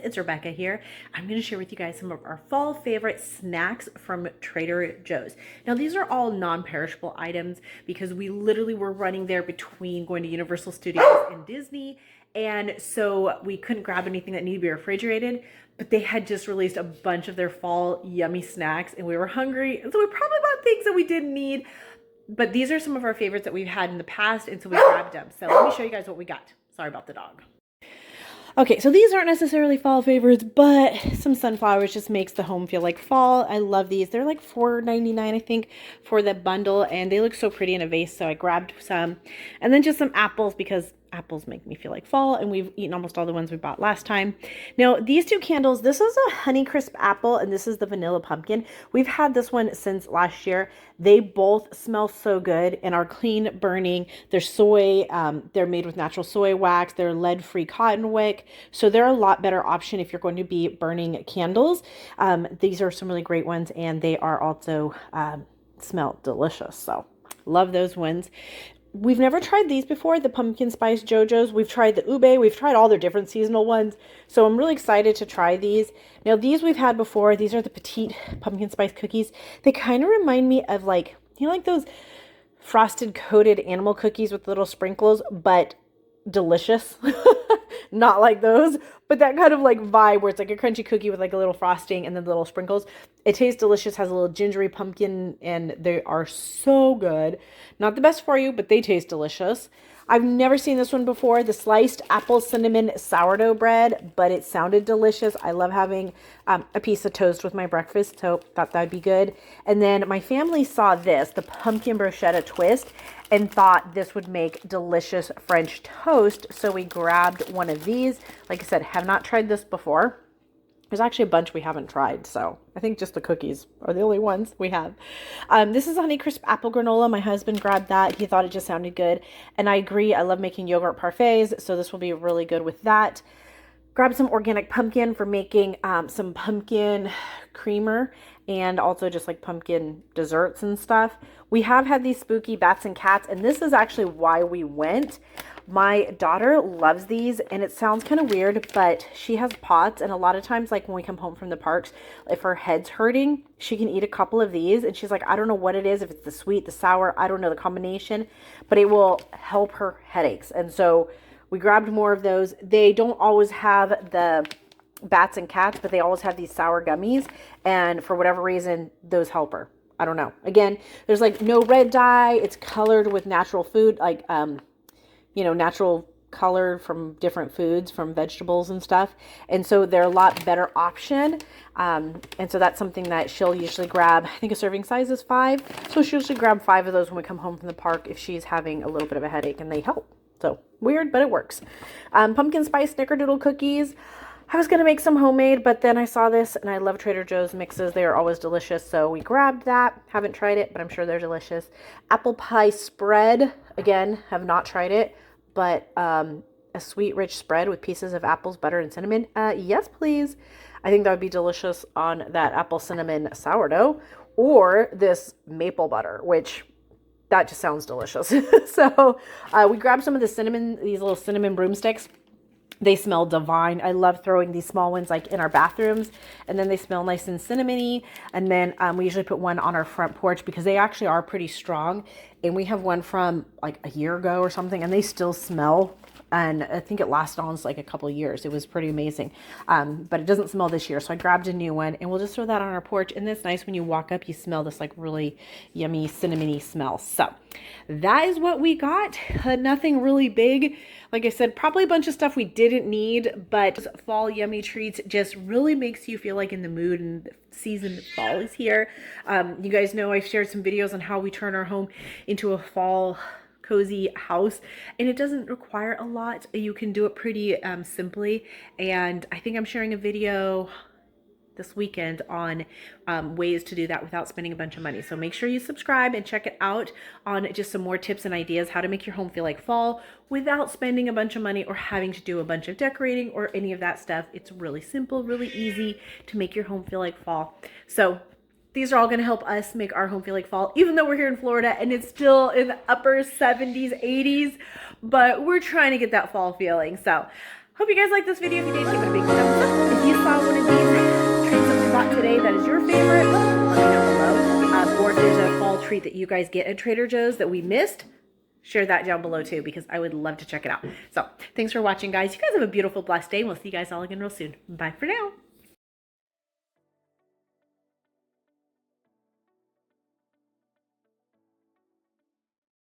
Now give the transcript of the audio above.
it's Rebecca here. I'm going to share with you guys some of our fall favorite snacks from Trader Joe's. Now these are all non-perishable items because we literally were running there between going to Universal Studios and Disney, and so we couldn't grab anything that needed to be refrigerated, but they had just released a bunch of their fall yummy snacks and we were hungry, and so we probably bought things that we didn't need. But these are some of our favorites that we've had in the past, and so we grabbed them. So let me show you guys what we got. Sorry about the dog. Okay, so these aren't necessarily fall favorites, but some sunflowers just makes the home feel like fall. I love these. They're like $4.99, I think, for the bundle, and they look so pretty in a vase, so I grabbed some. And then just some apples, because apples make me feel like fall, and we've eaten almost all the ones we bought last time. Now, these two candles, this is a Honeycrisp apple, and this is the vanilla pumpkin. We've had this one since last year. They both smell so good and are clean burning. They're soy, they're made with natural soy wax. They're lead-free cotton wick, so they're a lot better option if you're going to be burning candles. These are some really great ones, and they are also smell delicious, so love those ones. We've never tried these before, the pumpkin spice JoJo's. We've tried the ube. We've tried all their different seasonal ones. So I'm really excited to try these. Now, these we've had before. These are the petite pumpkin spice cookies. They kind of remind me of like, you know, like those frosted coated animal cookies with little sprinkles, but delicious. Not like those, but that kind of like vibe where it's like a crunchy cookie with like a little frosting and then the little sprinkles. It tastes delicious, has a little gingery pumpkin, and they are so good. Not the best for you, but they taste delicious. I've never seen this one before, the sliced apple cinnamon sourdough bread, but it sounded delicious. I love having a piece of toast with my breakfast, so thought that'd be good. And then my family saw this, the pumpkin bruschetta twist, and thought this would make delicious French toast, so we grabbed one of these. Like I said, have not tried this before. There's actually a bunch we haven't tried, so I think just the cookies are the only ones we have. This is Honeycrisp apple granola. My husband grabbed that. He thought it just sounded good, and I agree. I love making yogurt parfaits, so this will be really good with that. Grab some organic pumpkin for making some pumpkin creamer, and also just like pumpkin desserts and stuff. We have had these spooky bats and cats, and this is actually why we went. My daughter loves these, and it sounds kind of weird, but she has POTS, and a lot of times, like when we come home from the parks, if her head's hurting, she can eat a couple of these, and she's like, I don't know what it is, if it's the sweet, the sour, I don't know the combination, but it will help her headaches. And so we grabbed more of those. They don't always have the bats and cats, but they always have these sour gummies, and for whatever reason, those help her. I don't know. Again, there's like no red dye. It's colored with natural food, like you know, natural color from different foods, from vegetables and stuff. And so they're a lot better option. And so that's something that she'll usually grab. I think a serving size is 5. So she'll usually grab 5 of those when we come home from the park if she's having a little bit of a headache, and they help. So weird, but it works. Pumpkin spice snickerdoodle cookies. I was going to make some homemade, but then I saw this, and I love Trader Joe's mixes. They are always delicious, so we grabbed that. Haven't tried it, but I'm sure they're delicious. Apple pie spread. Again, have not tried it, but a sweet, rich spread with pieces of apples, butter, and cinnamon. Yes, please. I think that would be delicious on that apple cinnamon sourdough, or this maple butter, which that just sounds delicious. So we grabbed some of the cinnamon, these little cinnamon broomsticks. They smell divine. I love throwing these small ones like in our bathrooms, and then they smell nice and cinnamony. And then we usually put one on our front porch because they actually are pretty strong. And we have one from like a year ago or something, and they still smell. And I think it lasted almost like a couple of years. It was pretty amazing. But it doesn't smell this year. So I grabbed a new one, and we'll just throw that on our porch. And it's nice when you walk up, you smell this like really yummy cinnamony smell. So that is what we got. Nothing really big. Like I said, probably a bunch of stuff we didn't need, but fall yummy treats just really makes you feel like in the mood, and the season fall is here. You guys know I've shared some videos on how we turn our home into a fall cozy house, and it doesn't require a lot. You can do it pretty simply, and I think I'm sharing a video this weekend on ways to do that without spending a bunch of money. So make sure you subscribe and check it out on just some more tips and ideas how to make your home feel like fall without spending a bunch of money or having to do a bunch of decorating or any of that stuff. It's really simple, really easy to make your home feel like fall. So these are all going to help us make our home feel like fall, even though we're here in Florida and it's still in the upper 70s, 80s, but we're trying to get that fall feeling. So Hope you guys liked this video. If you did, give it a big thumbs up. If you saw one of these treats that we bought today that is your favorite, let me know below. Or if there's a fall treat that you guys get at Trader Joe's that we missed, share that down below too, because I would love to check it out. So thanks for watching, guys. You guys have a beautiful, blessed day, and we'll see you guys all again real soon. Bye for now.